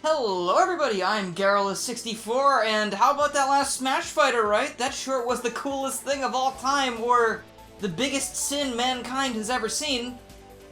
Hello everybody, I'm Garrulous64, and how about that last Smash Fighter, right? That sure was the coolest thing of all time, or the biggest sin mankind has ever seen.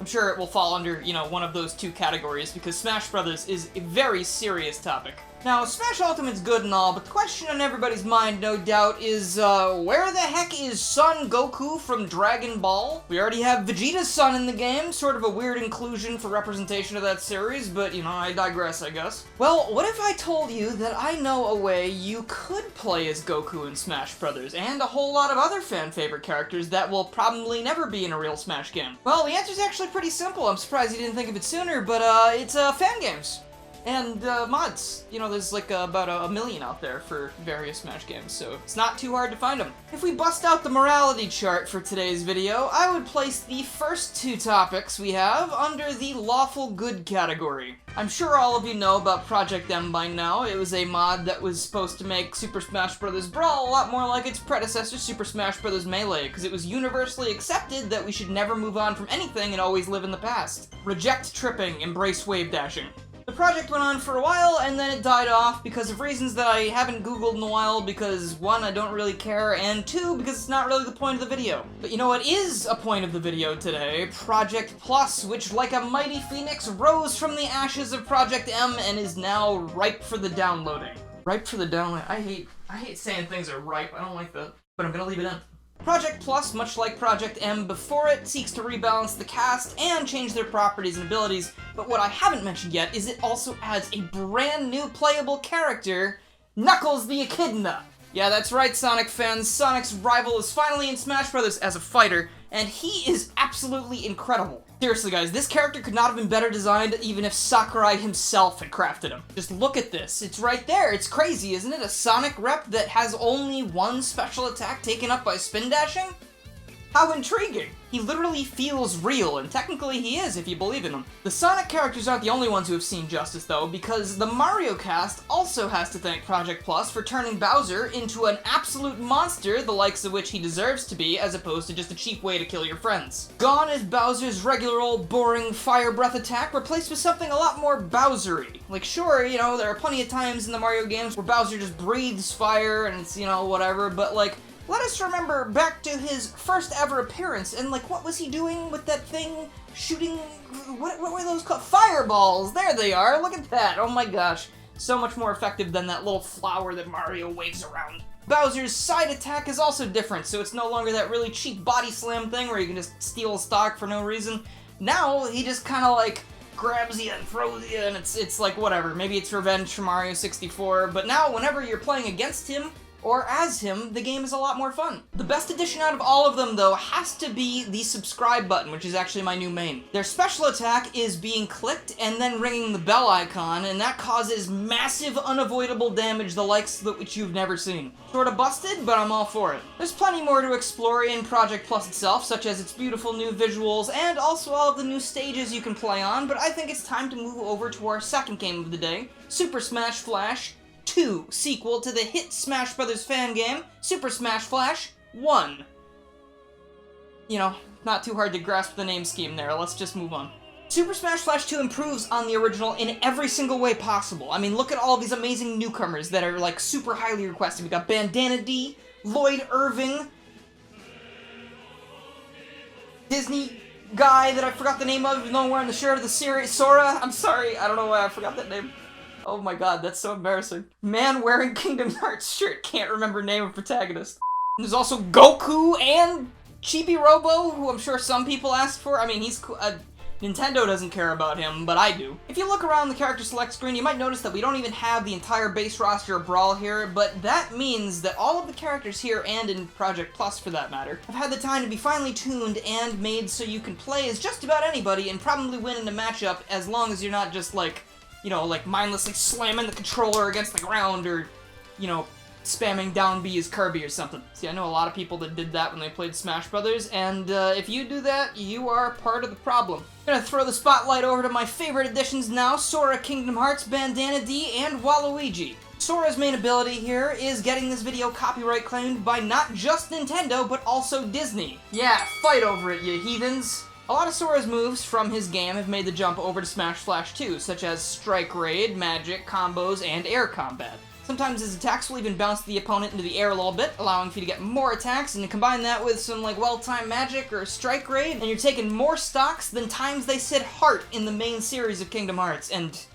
I'm sure it will fall under, one of those two categories, because Smash Brothers is a very serious topic. Now, Smash Ultimate's good and all, but the question on everybody's mind, no doubt, is, where the heck is Son Goku from Dragon Ball? We already have Vegeta's son in the game, sort of a weird inclusion for representation of that series, but, I digress, I guess. Well, what if I told you that I know a way you could play as Goku in Smash Brothers, and a whole lot of other fan-favorite characters that will probably never be in a real Smash game? Well, the answer's actually pretty simple. I'm surprised you didn't think of it sooner, but, it's, fan games. And, mods. There's like about a million out there for various Smash games, so it's not too hard to find them. If we bust out the morality chart for today's video, I would place the first two topics we have under the lawful good category. I'm sure all of you know about Project M by now. It was a mod that was supposed to make Super Smash Bros. Brawl a lot more like its predecessor, Super Smash Bros. Melee, because it was universally accepted that we should never move on from anything and always live in the past. Reject tripping, embrace wave dashing. The project went on for a while, and then it died off because of reasons that I haven't googled in a while, because one, I don't really care, and two, because it's not really the point of the video. But you know what is a point of the video today? Project Plus, which like a mighty phoenix rose from the ashes of Project M and is now ripe for the downloading. Ripe for the download. I hate saying things are ripe, I don't like that, but I'm gonna leave it in. Project Plus, much like Project M before it, seeks to rebalance the cast and change their properties and abilities, but what I haven't mentioned yet is it also adds a brand new playable character, Knuckles the Echidna. Yeah, that's right, Sonic fans. Sonic's rival is finally in Smash Bros. As a fighter, and he is absolutely incredible. Seriously, guys, this character could not have been better designed even if Sakurai himself had crafted him. Just look at this. It's right there. It's crazy, isn't it? A Sonic rep that has only one special attack taken up by spin dashing? How intriguing! He literally feels real, and technically he is if you believe in him. The Sonic characters aren't the only ones who have seen justice, though, because the Mario cast also has to thank Project Plus for turning Bowser into an absolute monster, the likes of which he deserves to be, as opposed to just a cheap way to kill your friends. Gone is Bowser's regular old boring fire breath attack, replaced with something a lot more Bowser-y. Like, sure, there are plenty of times in the Mario games where Bowser just breathes fire and it's, whatever, but like, let us remember back to his first ever appearance, and like, what was he doing with that thing? Shooting, what were those called? Fireballs! There they are, look at that, oh my gosh. So much more effective than that little flower that Mario waves around. Bowser's side attack is also different, so it's no longer that really cheap body slam thing where you can just steal stock for no reason. Now, he just kinda like, grabs you and throws you, and it's like whatever. Maybe it's revenge for Mario 64, but now whenever you're playing against him, or as him, the game is a lot more fun. The best addition out of all of them, though, has to be the subscribe button, which is actually my new main. Their special attack is being clicked and then ringing the bell icon, and that causes massive, unavoidable damage, the likes of which you've never seen. Sorta busted, but I'm all for it. There's plenty more to explore in Project Plus itself, such as its beautiful new visuals, and also all of the new stages you can play on, but I think it's time to move over to our second game of the day, Super Smash Flash 2, sequel to the hit Smash Bros. Fan game, Super Smash Flash 1. Not too hard to grasp the name scheme there, let's just move on. Super Smash Flash 2 improves on the original in every single way possible. I mean, look at all these amazing newcomers that are, like, super highly requested. We got Bandana D, Lloyd Irving, Disney guy that I forgot the name of, even though I'm wearing the shirt of the series, Sora. I'm sorry, I don't know why I forgot that name. Oh my god, that's so embarrassing. Man wearing Kingdom Hearts shirt, can't remember name of protagonist. There's also Goku and Chibi Robo, who I'm sure some people asked for. I mean, he's cool. Nintendo doesn't care about him, but I do. If you look around the character select screen, you might notice that we don't even have the entire base roster of Brawl here, but that means that all of the characters here, and in Project Plus for that matter, have had the time to be finely tuned and made so you can play as just about anybody and probably win in a matchup as long as you're not just like, like mindlessly slamming the controller against the ground or, spamming down B as Kirby or something. See, I know a lot of people that did that when they played Smash Brothers, and if you do that, you are part of the problem. I'm gonna throw the spotlight over to my favorite additions now, Sora, Kingdom Hearts, Bandana D, and Waluigi. Sora's main ability here is getting this video copyright claimed by not just Nintendo, but also Disney. Yeah, fight over it, you heathens. A lot of Sora's moves from his game have made the jump over to Smash Flash 2, such as Strike Raid, Magic, Combos, and Air Combat. Sometimes his attacks will even bounce the opponent into the air a little bit, allowing for you to get more attacks, and to combine that with some like well-timed magic or strike raid, and you're taking more stocks than times they said heart in the main series of Kingdom Hearts, and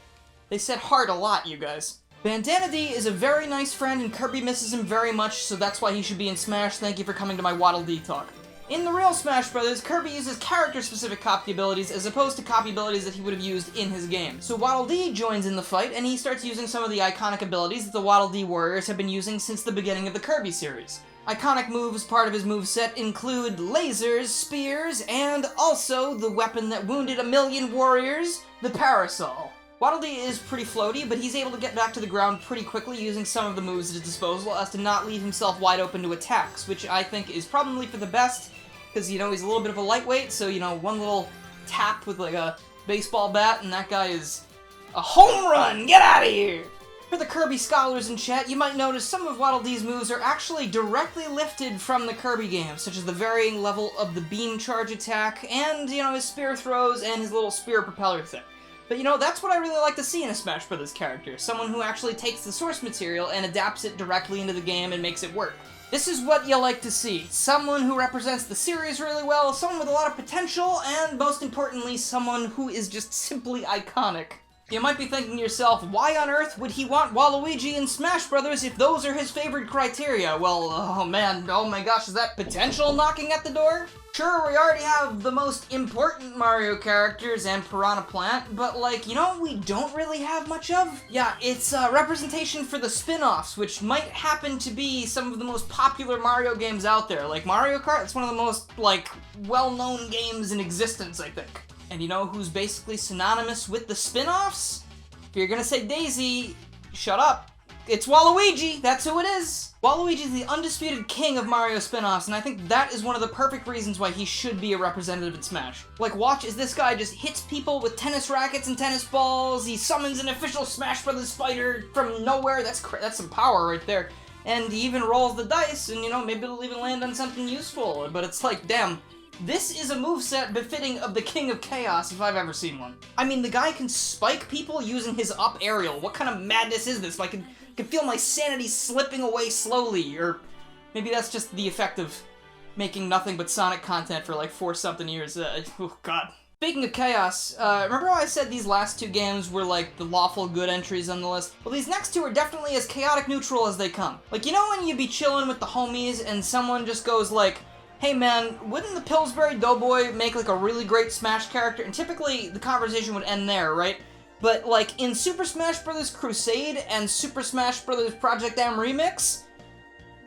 they said heart a lot, you guys. Bandana D is a very nice friend, and Kirby misses him very much, so that's why he should be in Smash. Thank you for coming to my Waddle Dee talk. In the real Smash Bros., Kirby uses character-specific copy abilities as opposed to copy abilities that he would have used in his game. So Waddle Dee joins in the fight, and he starts using some of the iconic abilities that the Waddle Dee warriors have been using since the beginning of the Kirby series. Iconic moves part of his moveset include lasers, spears, and also the weapon that wounded a million warriors, the Parasol. Waddle Dee is pretty floaty, but he's able to get back to the ground pretty quickly using some of the moves at his disposal as to not leave himself wide open to attacks, which I think is probably for the best, because, you know, he's a little bit of a lightweight, so, you know, one little tap with, like, a baseball bat, and that guy is a home run! Get out of here! For the Kirby scholars in chat, you might notice some of Waddle Dee's moves are actually directly lifted from the Kirby games, such as the varying level of the beam charge attack, and, you know, his spear throws and his little spear propeller thing. But, you know, that's what I really like to see in a Smash Bros. Character. Someone who actually takes the source material and adapts it directly into the game and makes it work. This is what you like to see. Someone who represents the series really well, someone with a lot of potential, and most importantly, someone who is just simply iconic. You might be thinking to yourself, why on earth would he want Waluigi in Smash Bros. If those are his favorite criteria? Well, oh man, oh my gosh, is that potential knocking at the door? Sure, we already have the most important Mario characters and Piranha Plant, but like, you know what we don't really have much of? Yeah, it's representation for the spin-offs, which might happen to be some of the most popular Mario games out there. Like Mario Kart, it's one of the most, like, well-known games in existence, I think. And you know who's basically synonymous with the spin-offs? If you're gonna say Daisy, shut up. It's Waluigi, that's who it is. Waluigi is the undisputed king of Mario spin-offs, and I think that is one of the perfect reasons why he should be a representative in Smash. Like, watch as this guy just hits people with tennis rackets and tennis balls, he summons an official Smash Brothers fighter from nowhere, that's some power right there. And he even rolls the dice, and you know, maybe it'll even land on something useful, but it's like, damn. This is a moveset befitting of the King of Chaos if I've ever seen one. I mean, the guy can spike people using his up aerial. What kind of madness is this? I can feel my sanity slipping away slowly, or maybe that's just the effect of making nothing but Sonic content for like 4-something years. Oh god. Speaking of chaos, remember how I said these last two games were like the lawful good entries on the list? Well, these next two are definitely as chaotic neutral as they come. Like, you know when you'd be chilling with the homies and someone just goes like, hey man, wouldn't the Pillsbury Doughboy make like a really great Smash character? And typically the conversation would end there, right? But like in Super Smash Bros. Crusade and Super Smash Bros. Project M Remix,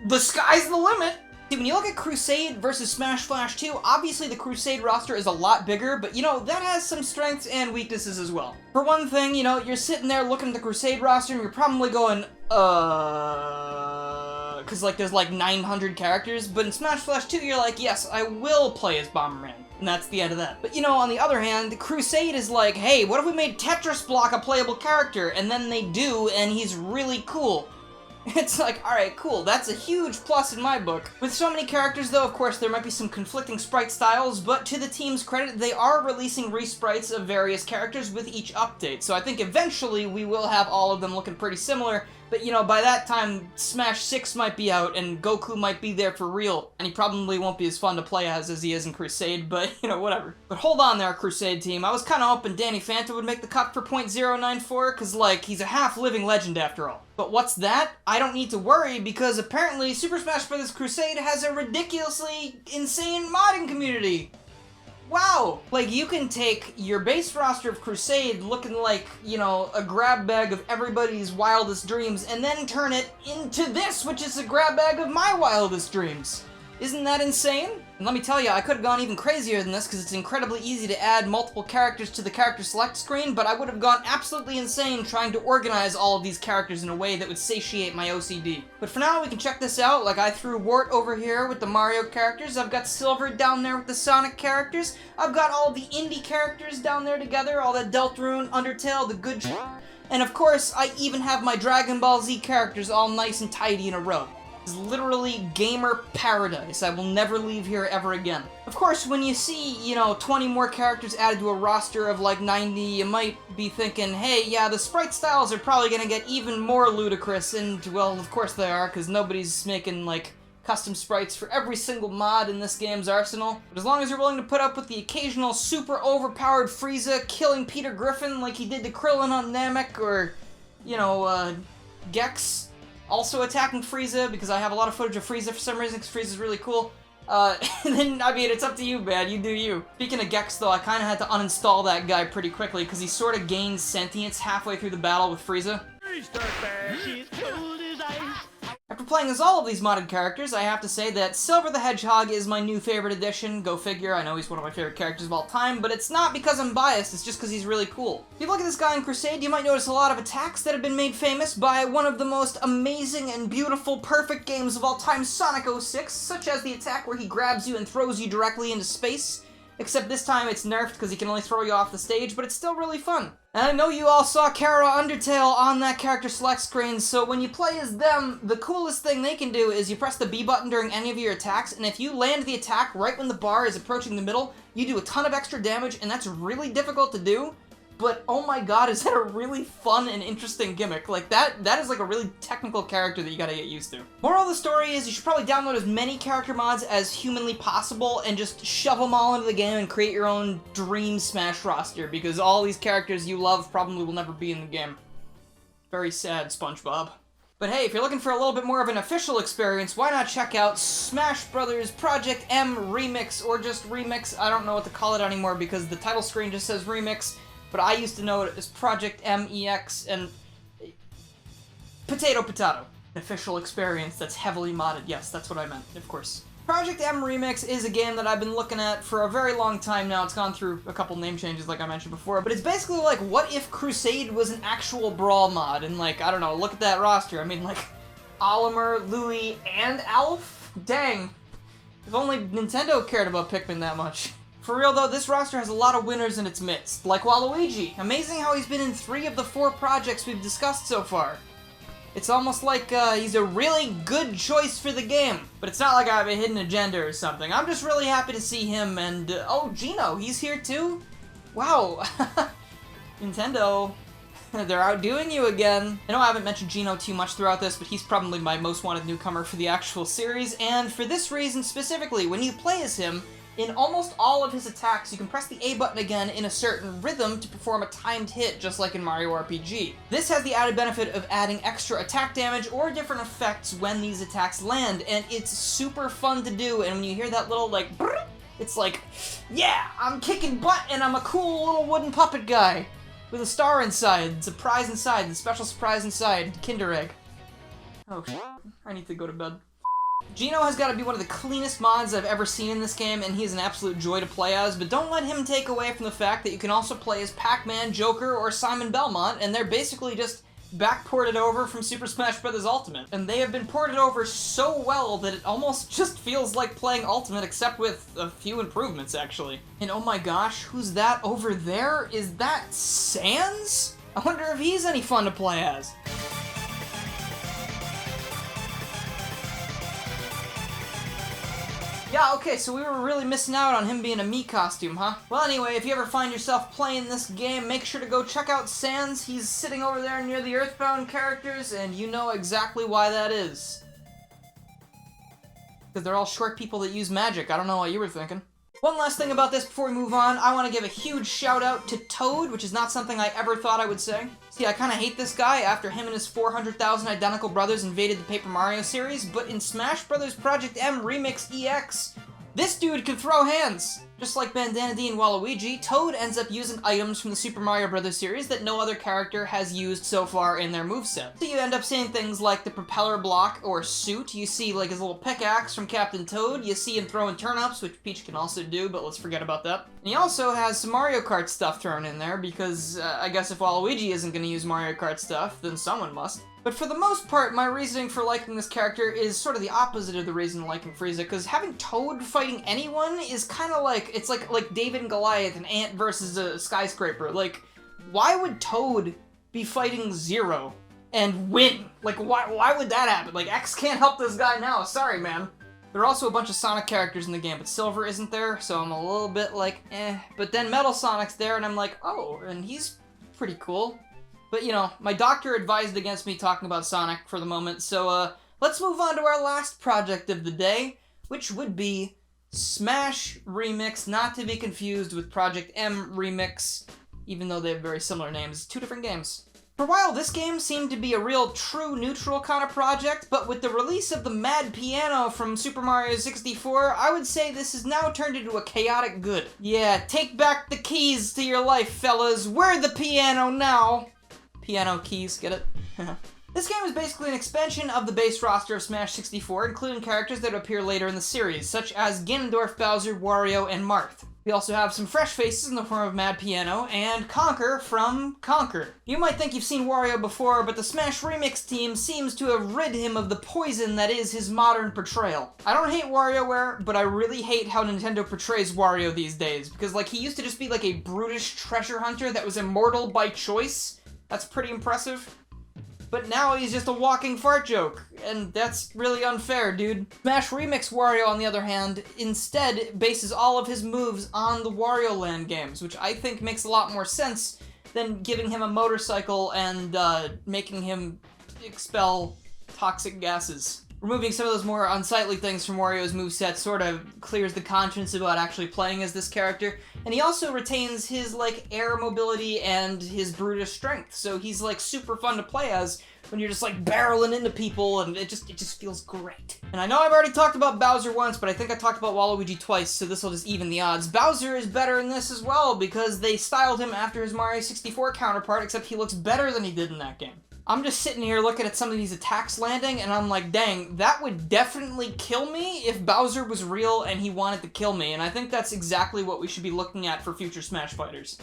the sky's the limit! See, when you look at Crusade versus Smash Flash 2, obviously the Crusade roster is a lot bigger, but you know, that has some strengths and weaknesses as well. For one thing, you know, you're sitting there looking at the Crusade roster and you're probably going, cause like there's like 900 characters, but in Smash Flash 2 you're like, yes, I will play as Bomberman. And that's the end of that. But you know, on the other hand, Crusade is like, hey, what if we made Tetris Block a playable character? And then they do, and he's really cool. It's like, alright, cool, that's a huge plus in my book. With so many characters though, of course, there might be some conflicting sprite styles, but to the team's credit, they are releasing resprites of various characters with each update. So I think eventually we will have all of them looking pretty similar, but you know, by that time, Smash 6 might be out and Goku might be there for real, and he probably won't be as fun to play as he is in Crusade, but you know, whatever. But hold on there, Crusade team. I was kinda hoping Danny Phantom would make the cut for .094, cause like, he's a half-living legend after all. But what's that? I don't need to worry, because apparently Super Smash Bros. Crusade has a ridiculously insane modding community. Wow! Like, you can take your base roster of Crusade looking like, you know, a grab bag of everybody's wildest dreams, and then turn it into this, which is a grab bag of my wildest dreams. Isn't that insane? And let me tell you, I could have gone even crazier than this because it's incredibly easy to add multiple characters to the character select screen, but I would have gone absolutely insane trying to organize all of these characters in a way that would satiate my OCD. But for now, we can check this out. Like, I threw Wart over here with the Mario characters, I've got Silver down there with the Sonic characters, I've got all the indie characters down there together, all that Deltarune, Undertale, the good shit. And of course, I even have my Dragon Ball Z characters all nice and tidy in a row. is literally gamer paradise. I will never leave here ever again. Of course, when you see, 20 more characters added to a roster of like 90, you might be thinking, hey, yeah, the sprite styles are probably gonna get even more ludicrous, and, well, of course they are, because nobody's making, like, custom sprites for every single mod in this game's arsenal. But as long as you're willing to put up with the occasional super overpowered Frieza killing Peter Griffin like he did to Krillin on Namek, or, Gex also attacking Frieza, because I have a lot of footage of Frieza for some reason, because Frieza's really cool. Then, I mean, it's up to you, man. You do you. Speaking of Gex, though, I kind of had to uninstall that guy pretty quickly, because he sort of gains sentience halfway through the battle with Frieza. After playing as all of these modded characters, I have to say that Silver the Hedgehog is my new favorite addition. Go figure, I know he's one of my favorite characters of all time, but it's not because I'm biased, it's just because he's really cool. If you look at this guy in Crusade, you might notice a lot of attacks that have been made famous by one of the most amazing and beautiful, perfect games of all time, Sonic 06, such as the attack where he grabs you and throws you directly into space. Except this time it's nerfed because he can only throw you off the stage, but it's still really fun. And I know you all saw Kara Undertale on that character select screen, so when you play as them, the coolest thing they can do is you press the B button during any of your attacks, and if you land the attack right when the bar is approaching the middle, you do a ton of extra damage, and that's really difficult to do. But oh my god, is that a really fun and interesting gimmick. Like, that is like a really technical character that you gotta get used to. Moral of the story is you should probably download as many character mods as humanly possible and just shove them all into the game and create your own dream Smash roster, because all these characters you love probably will never be in the game. Very sad, SpongeBob. But hey, if you're looking for a little bit more of an official experience, why not check out Smash Bros. Project M Remix, or just Remix. I don't know what to call it anymore because the title screen just says Remix. But I used to know it as Project MEX, and potato. An official experience that's heavily modded. Yes, that's what I meant, of course. Project M Remix is a game that I've been looking at for a very long time now. It's gone through a couple name changes like I mentioned before, but it's basically like, what if Crusade was an actual Brawl mod? And like, I don't know, look at that roster. I mean, like, Olimer, Louie, and Alf? Dang. If only Nintendo cared about Pikmin that much. For real though, this roster has a lot of winners in its midst, like Willoughby. Amazing how he's been in 3 of the 4 projects we've discussed so far. It's almost like he's a really good choice for the game, but it's not like I have a hidden agenda or something. I'm just really happy to see him, and oh, Gino, he's here too? Wow. Nintendo, they're outdoing you again. I know I haven't mentioned Gino too much throughout this, but he's probably my most wanted newcomer for the actual series, and for this reason specifically, when you play as him, in almost all of his attacks, you can press the A button again in a certain rhythm to perform a timed hit, just like in Mario RPG. This has the added benefit of adding extra attack damage or different effects when these attacks land, and it's super fun to do, and when you hear that little, like, brrr, it's like, yeah, I'm kicking butt, and I'm a cool little wooden puppet guy with a star inside, surprise inside, the special surprise inside, Kinder Egg. Oh, I need to go to bed. Gino has got to be one of the cleanest mods I've ever seen in this game, and he's an absolute joy to play as, but don't let him take away from the fact that you can also play as Pac-Man, Joker, or Simon Belmont, and they're basically just back-ported over from Super Smash Bros. Ultimate. And they have been ported over so well that it almost just feels like playing Ultimate, except with a few improvements, actually. And oh my gosh, who's that over there? Is that Sans? I wonder if he's any fun to play as. Yeah, okay, so we were really missing out on him being a Mii costume, huh? Well, anyway, if you ever find yourself playing this game, make sure to go check out Sans. He's sitting over there near the Earthbound characters, and you know exactly why that is. Because they're all short people that use magic. I don't know what you were thinking. One last thing about this before we move on, I want to give a huge shout out to Toad, which is not something I ever thought I would say. See, I kind of hate this guy after him and his 400,000 identical brothers invaded the Paper Mario series, but in Smash Bros. Project M Remix EX, this dude can throw hands! Just like Bandana D and Waluigi, Toad ends up using items from the Super Mario Bros. Series that no other character has used so far in their moveset. So you end up seeing things like the propeller block or suit, you see like his little pickaxe from Captain Toad, you see him throwing turnips, which Peach can also do, but let's forget about that. And he also has some Mario Kart stuff thrown in there, because I guess if Waluigi isn't going to use Mario Kart stuff, then someone must. But for the most part, my reasoning for liking this character is sort of the opposite of the reason liking Frieza, because having Toad fighting anyone is kind of like, it's like David and Goliath, an ant versus a skyscraper. Like, why would Toad be fighting Zero? and win. Like, why would that happen? Like, X can't help this guy now. Sorry, man. There are also a bunch of Sonic characters in the game, but Silver isn't there, so I'm a little bit like, eh. But then Metal Sonic's there, and I'm like, oh, and he's pretty cool. But, you know, my doctor advised against me talking about Sonic for the moment, so, let's move on to our last project of the day, which would be Smash Remix, not to be confused with Project M Remix, even though they have very similar names. 2 different games. For a while, this game seemed to be a real true neutral kind of project, but with the release of the Mad Piano from Super Mario 64, I would say this has now turned into a chaotic good. Yeah, take back the keys to your life, fellas. We're the piano now. Piano keys, get it? This game is basically an expansion of the base roster of Smash 64, including characters that appear later in the series, such as Ganondorf, Bowser, Wario, and Marth. We also have some fresh faces in the form of Mad Piano and Conker from Conker. You might think you've seen Wario before, but the Smash Remix team seems to have rid him of the poison that is his modern portrayal. I don't hate WarioWare, but I really hate how Nintendo portrays Wario these days, because like he used to just be like a brutish treasure hunter that was immortal by choice. That's pretty impressive. But now he's just a walking fart joke, and that's really unfair, dude. Smash Remix Wario, on the other hand, instead bases all of his moves on the Wario Land games, which I think makes a lot more sense than giving him a motorcycle and making him expel toxic gases. Removing some of those more unsightly things from Wario's moveset sort of clears the conscience about actually playing as this character, and he also retains his, like, air mobility and his brutish strength, so he's, like, super fun to play as when you're just, like, barreling into people, and it just feels great. And I know I've already talked about Bowser once, but I think I talked about Waluigi twice, so this will just even the odds. Bowser is better in this as well, because they styled him after his Mario 64 counterpart, except he looks better than he did in that game. I'm just sitting here looking at some of these attacks landing, and I'm like, dang, that would definitely kill me if Bowser was real and he wanted to kill me, and I think that's exactly what we should be looking at for future Smash fighters.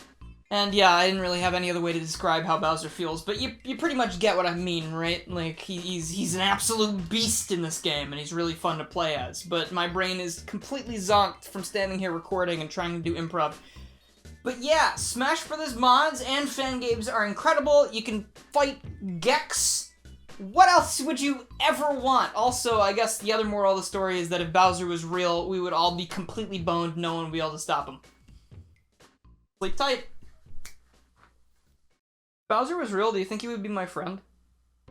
And yeah, I didn't really have any other way to describe how Bowser feels, but you pretty much get what I mean, right? Like, he's an absolute beast in this game, and he's really fun to play as, but my brain is completely zonked from standing here recording and trying to do improv. But yeah, Smash Bros. Mods and fan games are incredible. You can fight Gex. What else would you ever want? Also, I guess the other moral of the story is that if Bowser was real, we would all be completely boned. No one would be able to stop him. Sleep tight. If Bowser was real, do you think he would be my friend?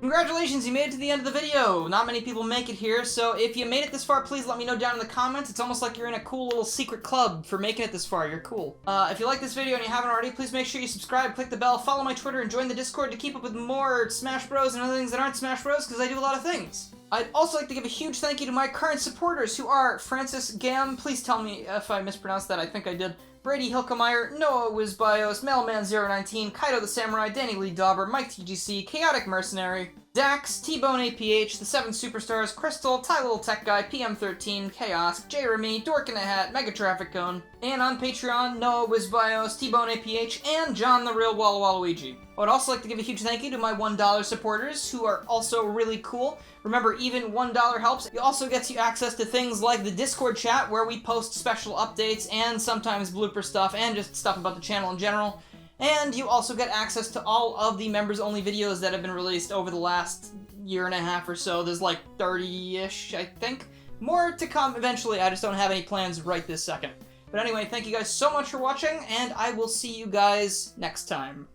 Congratulations, you made it to the end of the video! Not many people make it here, so if you made it this far, please let me know down in the comments. It's almost like you're in a cool little secret club for making it this far. You're cool. If you like this video and you haven't already, please make sure you subscribe, click the bell, follow my Twitter, and join the Discord to keep up with more Smash Bros. And other things that aren't Smash Bros, because I do a lot of things. I'd also like to give a huge thank you to my current supporters, who are Francis Gam, please tell me if I mispronounced that, I think I did, Brady Hilkemeyer, Noah Wizbios, Mailman019, Kaido the Samurai, Danny Lee Dauber, Mike TGC, Chaotic Mercenary, Dax, T-Bone APH, The 7 Superstars, Crystal, Ty Little Tech Guy, PM13, Chaos, Jeremy, Dork in a Hat, Mega Traffic Cone, and on Patreon, Noah Wizbios, T-Bone APH, and John the Real Waluigi. I would also like to give a huge thank you to my $1 supporters, who are also really cool. Remember, even $1 helps. It also gets you access to things like the Discord chat, where we post special updates and sometimes blooper stuff, and just stuff about the channel in general. And you also get access to all of the members-only videos that have been released over the last year and a half or so. There's like 30-ish, I think. More to come eventually, I just don't have any plans right this second. But anyway, thank you guys so much for watching, and I will see you guys next time.